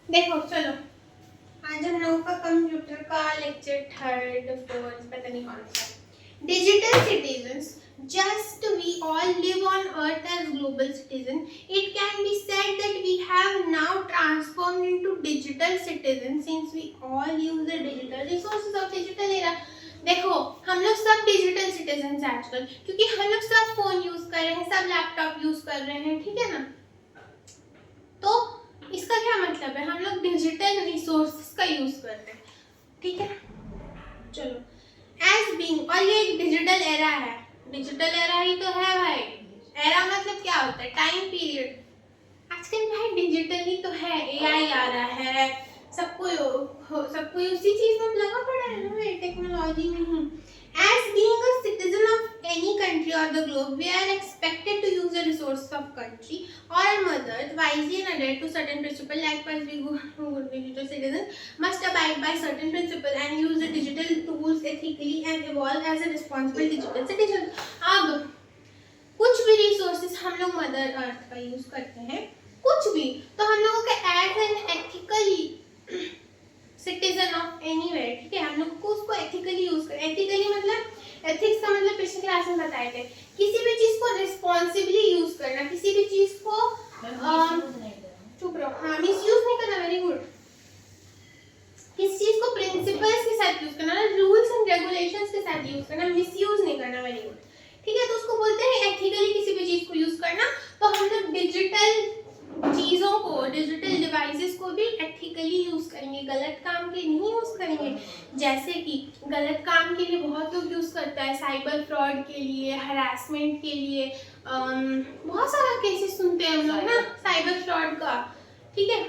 देखो चलो, आज हम लोगों का कंप्यूटर का लेक्चर थर्ड फोर्थ पता नहीं कौन सा। Digital citizens, just we all live on earth as global citizens. It can be said that we have now transformed into digital citizens since we all use the digital resources of digital era. देखो हम लोग सब digital citizen हैं आजकल, क्योंकि हम लोग सब फोन यूज कर रहे हैं, सब लैपटॉप यूज कर रहे हैं, ठीक है ना। तो इसका क्या मतलब है, हम लोग डिजिटल रिसोर्सेज का यूज करते हैं, ठीक है। चलो, एज बीइंग, और ये एक डिजिटल एरा है, डिजिटल एरा ही तो है भाई। एरा मतलब क्या होता है, टाइम पीरियड। आजकल भाई डिजिटल ही तो है, एआई आ रहा है, सबको उसी चीज में लगा पड़ा है ना भाई, टेक्नोलॉजी में ही। As being a citizen of any country or the globe, we are expected to use the resources of country or mother wisely and adhere to certain principles. Likewise, we good digital citizens must abide by certain principles and use the digital tools ethically and evolve as a responsible digital citizen. अब कुछ भी resources हम लोग mother earth का use करते हैं, कुछ भी, तो हम लोगों के as an ethically citizen of anywhere, ठीक है, हम लोग को उसको एथिकली यूज करें। एथिकली मतलब, एथिक्स का मतलब पिछले क्लास में बताए थे, किसी भी चीज को रिस्पॉन्सिबली यूज करना, किसी भी चीज को चुप रहो, हाँ, मिसयूज नहीं करना, वेरी गुड। किसी चीज को प्रिंसिपल्स के साथ यूज करना, रूल्स एंड रेगुलेशंस के साथ यूज करना, मिसयूज नहीं करना, वेरी गुड, ठीक है। तो उसको बोलते हैं एथिकली किसी भी चीज को यूज करना। तो हम लोग डिजिटल चीजों को, डिजिटल डिवाइसेस को भी एथिकली यूज करेंगे, गलत काम के नहीं यूज करेंगे। जैसे कि गलत काम के लिए बहुत लोग यूज करता है, साइबर फ्रॉड के लिए, हरासमेंट के लिए, बहुत सारा केसेस सुनते हैं हम लोग ना साइबर फ्रॉड का, ठीक है।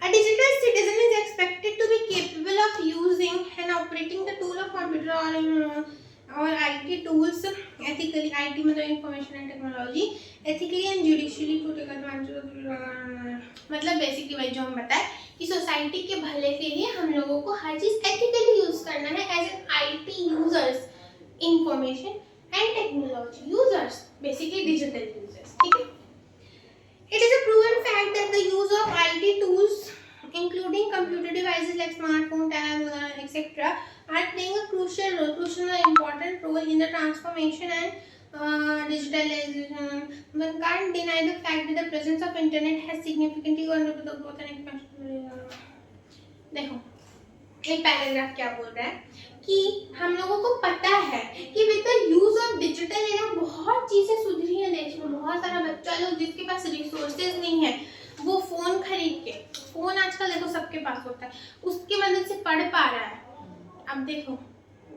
A digital citizen is expected to be capable of using and operating the tool of computer or IT tools ethically. IT मतलब information and technology, ethically and judicially to take advantage. मतलब basically वही जो हम बताए कि society के भले के लिए हम लोगों को हर चीज एथिकली यूज करना है as an IT users, information and technology users, basically digital users, ठीक है। It is a proven fact that the use of IT tools, including computer devices like smartphone, tabs, etc., are playing a crucial and important role in the transformation and digitalization. One can't deny the fact that the presence of internet has significantly contributed to the growth and expansion. देखो, एक paragraph क्या बोल रहा है कि हम लोगों को पता है कि with the use of digital era बहुत चीजें सुधरी है देश में। बहुत सारा बच्चा लोग जिसके पास रिसोर्सेज नहीं है, वो फोन खरीद के, फोन आजकल देखो सबके पास होता है, उसकी मदद से पढ़ पा रहा है। अब देखो,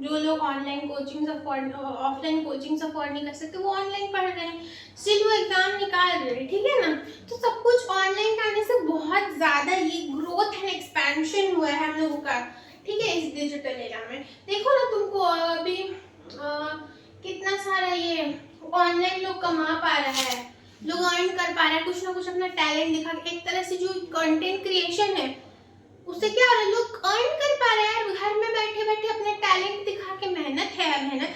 जो लोग online coaching afford, offline coaching afford नहीं कर सकते, वो ऑनलाइन पढ़ रहे हैं, स्टिल वो एग्जाम निकाल रहे हैं, ठीक है ना। तो सब कुछ ऑनलाइन करने से बहुत ज्यादा ये ग्रोथ एंड एक्सपेंशन हुआ है हम लोगों का, ठीक है, इस डिजिटल एरा में। देखो ना, तुमको अभी कितना सारा ये ऑनलाइन लोग कमा पा रहा है, लोग अर्न कर पा रहा है, कुछ ना कुछ अपना टैलेंट दिखा के। एक तरह से जो कंटेंट क्रिएशन है उससे क्या हो रहा है, लोग अर्न कर पा रहे हैं घर में बैठे बैठे अपने टैलेंट दिखा के। मेहनत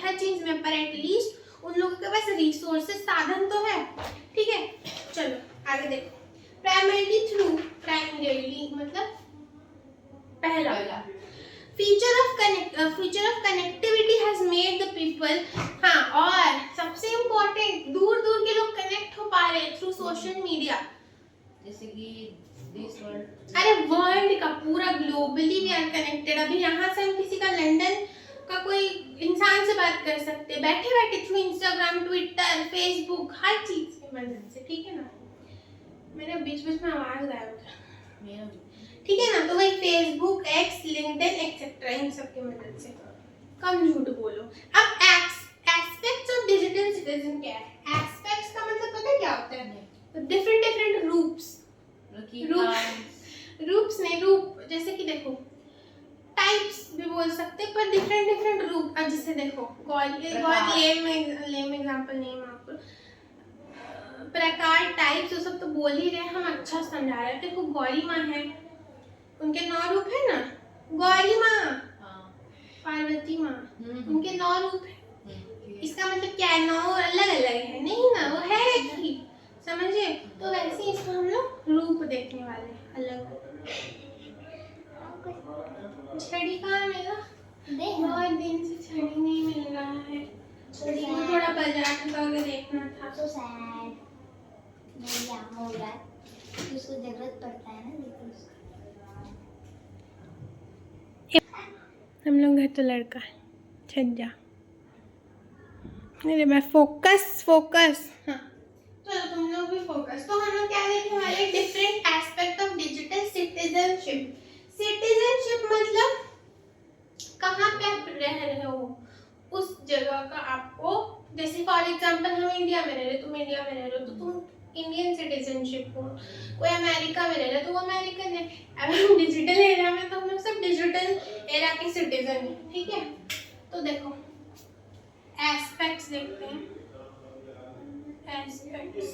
हर चीज में, पर एटलीस्ट उन लोगों के पास रिसोर्सेज, साधन तो है, ठीक है। चलो आगे देखो, प्राइमरीली मतलब पहला feature of connectivity has made the people, हाँ, और सबसे इम्पोर्टेंट, दूर दूर के लोग कनेक्ट हो पा रहे हैं थ्रू सोशल मीडिया। जैसे कि दिस वर्ल्ड, अरे वर्ल्ड का पूरा ग्लोबली वी आर कनेक्टेड। अभी यहाँ से हम किसी का लंदन का कोई इंसान से बात कर सकते हैं बैठे बैठे थ्रू इंस्टाग्राम, ट्विटर, फेसबुक, हर चीज की मदद से, ठीक है ना। मेरे बीच बीच में आवाज गायब था, ठीक है ना। तो वही फेसबुक, एक्स, लिंक्डइन एक्सेट्रा, इन सब की मदद से। कम झूठ बोलो। अब एस्पेक्ट्स ऑफ डिजिटल सिटीजन क्या है? डिफरेंट डिफरेंट रूप्स नहीं, रूप जैसे कि देखो टाइप्स भी बोल सकते हैं, पर डिफरेंट डिफरेंट रूप। अब जैसे देखो बहुत लेम एग्जांपल नहीं है आपको, प्रकार टाइप्स वो सब तो बोल ही रहे, हम अच्छा समझा रहे हैं। देखो गौरी माँ है, उनके 9 रूप है ना, गौरी माँ, पार्वती माँ, उनके 9 रूप है। इसका मतलब क्या है, 9 अलग अलग है नहीं ना, वो है एक ही, समझे। तो वैसे ही इसमें हम लोग रूप देखने वाले अलग। छड़ी कहाँ मिला, बहुत दिन से छड़ी नहीं मिल रहा है, छड़ी को थोड़ा बाजार में देखना था। तो सैड नहीं क्या हो रहा है, उसको जरूरत पड़ता है ना, देखो हम लोग घर तो लड़का है, छज्जा। अरे मैं फोकस हाँ चलो तुम लोग भी फोकस। तो हम लोग क्या देखने वाले, different aspect of digital citizenship. Citizenship मतलब कहाँ पे आप रह रहे हो, उस जगह का आपको, जैसे फॉर एग्जांपल हम इंडिया में रह रहे, तुम इंडिया में रह रहे हो तो तुम इंडियन सिटीजनशिप हो, कोई अमेरिका में रह रहा है तो वो अमेरिकन है। अब डिजिटल एरा में तो हम लोग सब डिजिटल एरा के सिटीजन हैं, ठीक है। तो देखो एस्पेक्ट्स देखते हैं, एस्पेक्ट्स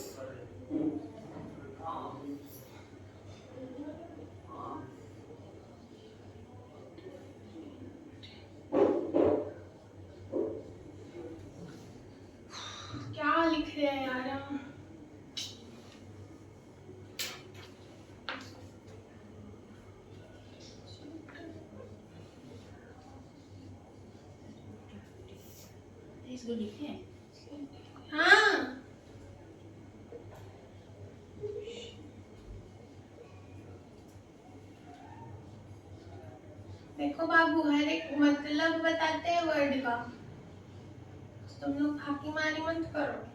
क्या लिख रहे हैं यार हम, इसको लिखे हैं। हाँ देखो बाबू, हर एक मतलब बताते हैं वर्ड का, तुम लोग फाकी मारी मत करो।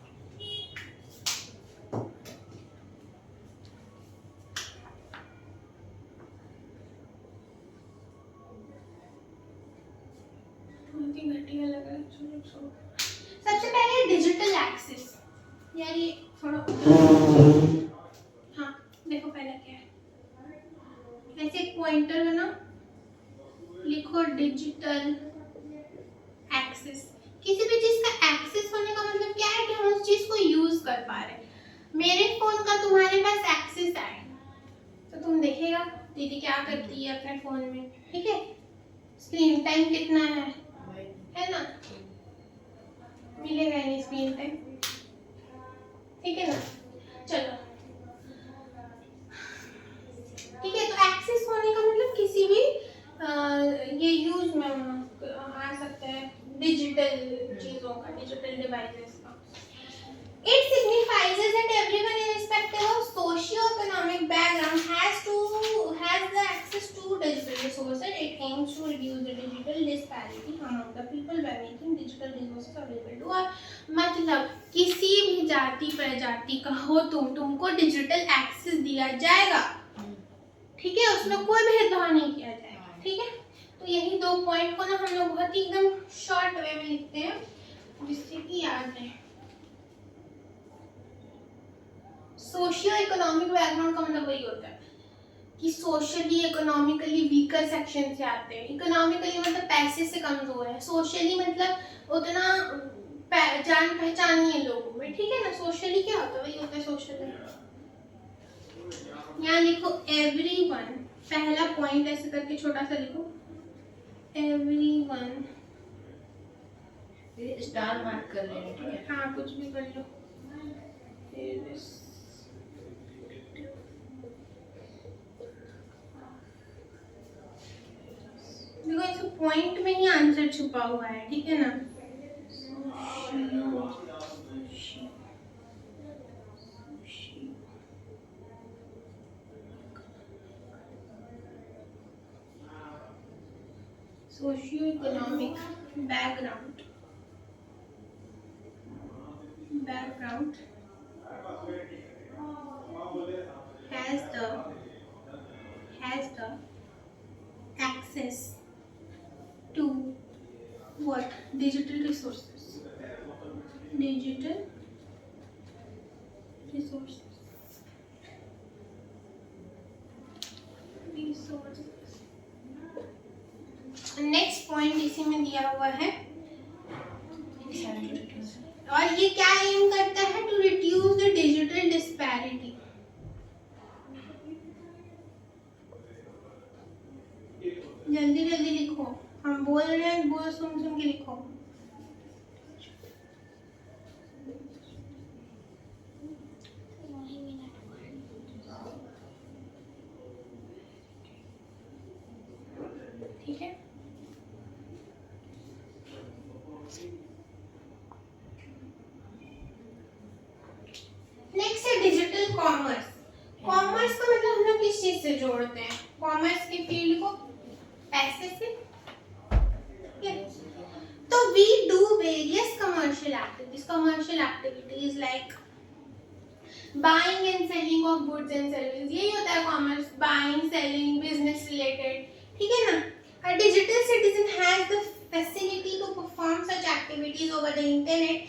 घटिया लग रहा है, छोड़ो। सबसे पहले डिजिटल एक्सेस, यार ये थोड़ा हाँ देखो पहले क्या है, ऐसे एक पॉइंटर है ना, लिखो डिजिटल एक्सेस। किसी भी चीज का एक्सेस होने का मतलब क्या है कि हम उस चीज को यूज कर पा रहे हैं। मेरे फोन का तुम्हारे पास एक्सेस है तो तुम देखेगा दीदी क्या करती है अपने फोन में, ठीक है। स्क्रीन टाइम कितना है ना, मिलेगा नहीं स्क्रीन टाइम, ठीक है ना। चलो ठीक है, तो एक्सेस होने का मतलब किसी भी ये यूज में आ सकता है डिजिटल चीजों का, डिजिटल डिवाइसेस का। It signifies that everyone irrespective of socio-economic background has the access to digital resources. It aims to reduce the digital disparity among the people by making digital resources available to all. मतलब किसी भी जाति प्रजाति का हो तुमको digital access दिया जाएगा, ठीक है, उसमें कोई भेदभाव नहीं किया जाएगा, ठीक है। तो यही 2 पॉइंट को ना हम लोग बहुत ही एकदम शॉर्ट वे में लिखते हैं जिससे कि याद रहे। सोशियो इकोनॉमिक बैकग्राउंड का मतलब वही होता है कि सोशली इकोनॉमिकली वीकर सेक्शन से आते हैं। इकोनॉमिकली मतलब पैसे से कमजोर है, सोशली मतलब उतना जान पहचान नहीं है लोगों में, ठीक है ना। सोशली क्या होता है, वही होता है सोशली। यहाँ लिखो एवरीवन, पहला पॉइंट ऐसे करके छोटा सा लिखो, एवरीवन, स्टार मार्क कर लेना, ठीक है। हाँ कुछ भी कर लो। देखो इस पॉइंट में ही आंसर छुपा हुआ है, ठीक है ना। Socio-economic background has the access to what, digital resources, इसी में दिया हुआ है। और ये क्या एम करता है? To reduce the digital disparity. जल्दी जल्दी लिखो, हम बोल रहे हैं, बोल सुन सुन के लिखो। ठीक है, नेक्स्ट है डिजिटल कॉमर्स। कॉमर्स का मतलब हम लोग किस चीज से जोड़ते हैं? कॉमर्स के फील्ड को पैसे से। तो we do various commercial activities like buying and selling of goods and services। यही होता है commerce, buying, selling, business related, ठीक है ना। A digital citizen has the facility to perform such activities over the internet,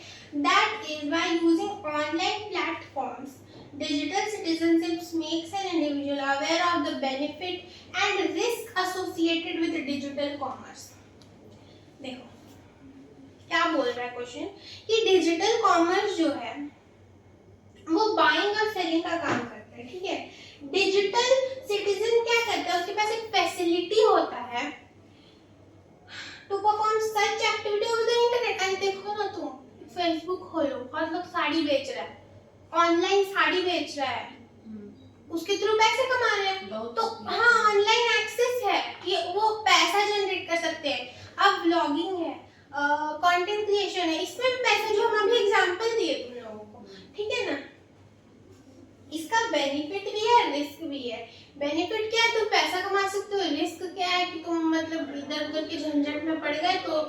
that is by using online platforms. Digital citizenship makes an individual aware of the benefit and risk associated with digital commerce। देखो क्या बोल रहा है question, कि digital commerce जो है वो buying और सेलिंग का काम करता है, ठीक है। डिजिटल सिटीजन क्या करता है? उसके पास एक फैसिलिटी होता है to perform such activity over the internet. And देखो ना, तुम फेसबुक खोलो और लोग साड़ी बेच रहा है, ऑनलाइन साड़ी बेच रहा है, उसके थ्रू पैसे कमा रहे हैं। तो हाँ, ऑनलाइन एक्सेस है, ये वो पैसा जनरेट कर सकते हैं। अब व्लॉगिंग है, कंटेंट क्रिएशन है, इसमें भी पैसा, जो हम अभी एग्जांपल दिए तुम लोगों को, ठीक है ना। इसका बेनिफिट भी है, रिस्क भी है। बेनिफिट क्या है? तुम पैसा कमा सकते हो। रिस्क क्या है कि तुम मतलब इधर उधर के झंझट में पड़ गए तो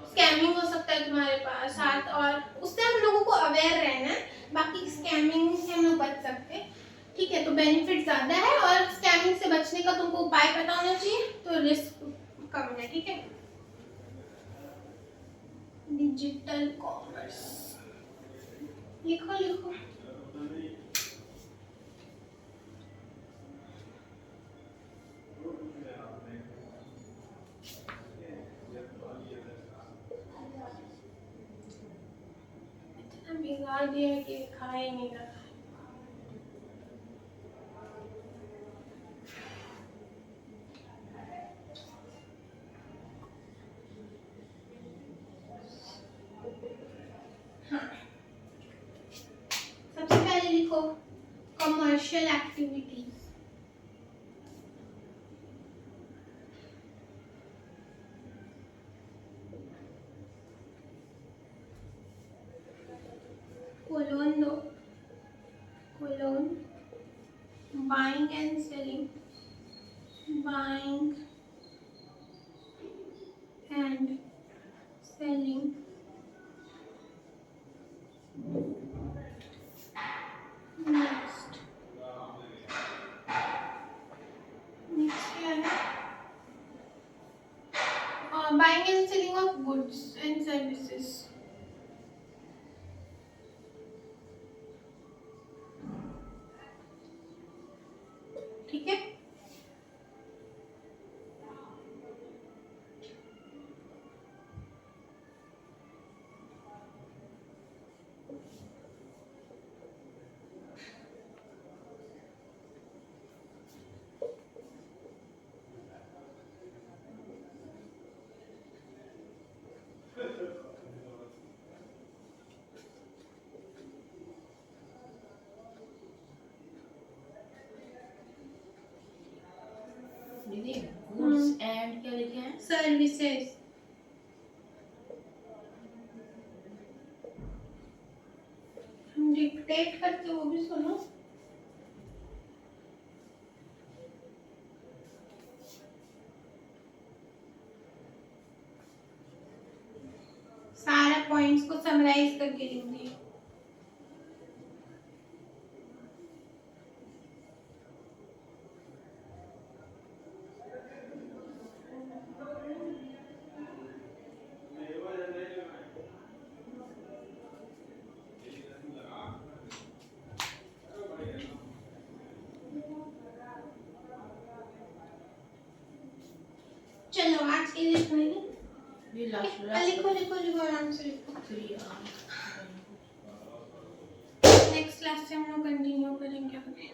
स्कैमिंग हो सकता है तुम्हारे पास साथ, और उससे हम लोगों को अवेयर रहना है, बाकी स्कैमिंग से हम लोग बच सकते हैं, ठीक है। तो बेनिफिट ज्यादा है, और स्कैमिंग से बचने का तुमको उपाय पता होना चाहिए, तो रिस्क कम है, ठीक है। डिजिटल कॉमर्स लिखो लिखो। इतना बिगाड़ दिया है कि खा ही नहीं रहा। सबसे पहले लिखो कमर्शियल एक्टिविटीज। कोलोन दो, colon buying and selling, buying and selling. Next क्या है? Buying and selling of goods and services. ठीक है, दीदी गुड्स एंड क्या लिखे हैं? सर्विसेज। हम डिक्टेट करके वो भी सुनो। सारा पॉइंट्स को समराइज करके लिख दिए। चलो आज के लिए इतना ही। ये लास्ट लिखो लिखो लिखो आराम से लिखो। 3 hours. नेक्स्ट क्लास से हम लोग कंटिन्यू करेंगे अपने